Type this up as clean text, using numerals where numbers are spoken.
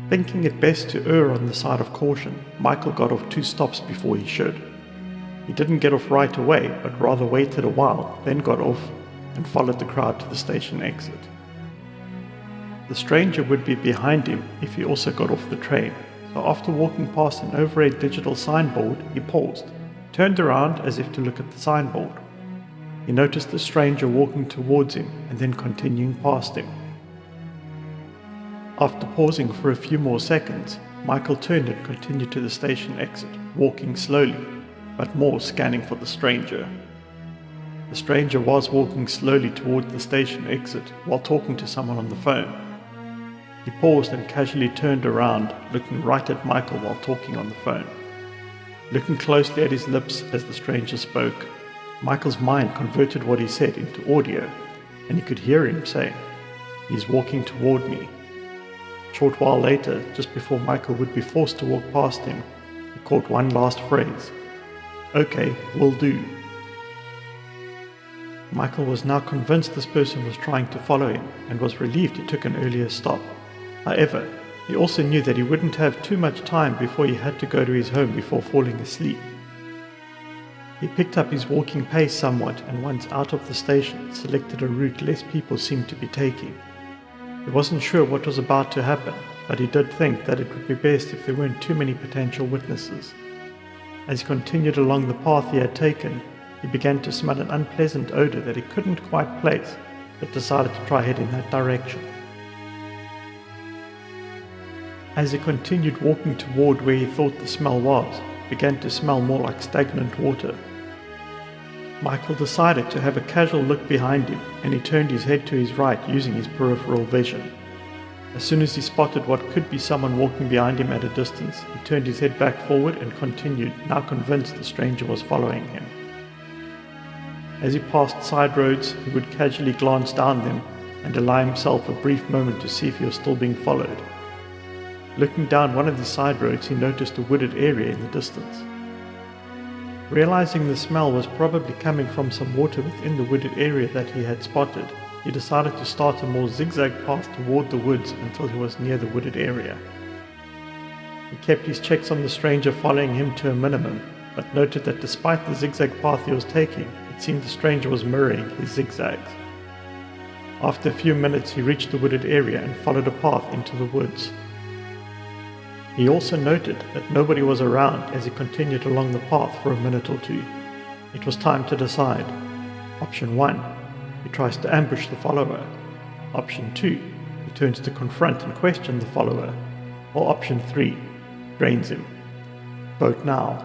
Thinking it best to err on the side of caution, Michael got off 2 stops before he should. He didn't get off right away, but rather waited a while, then got off and followed the crowd to the station exit. The stranger would be behind him if he also got off the train, so after walking past an overhead digital signboard, he paused, turned around as if to look at the signboard. He noticed the stranger walking towards him and then continuing past him. After pausing for a few more seconds, Michael turned and continued to the station exit, walking slowly, but more scanning for the stranger. The stranger was walking slowly toward the station exit while talking to someone on the phone. He paused and casually turned around, looking right at Michael while talking on the phone. Looking closely at his lips as the stranger spoke, Michael's mind converted what he said into audio, and he could hear him saying, "He's walking toward me." A short while later, just before Michael would be forced to walk past him, he caught one last phrase, "Okay, will do." Michael was now convinced this person was trying to follow him and was relieved he took an earlier stop. However, he also knew that he wouldn't have too much time before he had to go to his home before falling asleep. He picked up his walking pace somewhat and once out of the station, selected a route less people seemed to be taking. He wasn't sure what was about to happen, but he did think that it would be best if there weren't too many potential witnesses. As he continued along the path he had taken, he began to smell an unpleasant odor that he couldn't quite place, but decided to try head in that direction. As he continued walking toward where he thought the smell was, it began to smell more like stagnant water. Michael decided to have a casual look behind him, and he turned his head to his right using his peripheral vision. As soon as he spotted what could be someone walking behind him at a distance, he turned his head back forward and continued, now convinced the stranger was following him. As he passed side roads, he would casually glance down them and allow himself a brief moment to see if he was still being followed. Looking down one of the side roads, he noticed a wooded area in the distance. Realizing the smell was probably coming from some water within the wooded area that he had spotted, he decided to start a more zigzag path toward the woods until he was near the wooded area. He kept his checks on the stranger following him to a minimum, but noted that despite the zigzag path he was taking, it seemed the stranger was mirroring his zigzags. After a few minutes, he reached the wooded area and followed a path into the woods. He also noted that nobody was around as he continued along the path for a minute or two. It was time to decide. Option 1, he tries to ambush the follower. Option 2, he turns to confront and question the follower. Or option 3, drains him. Vote now.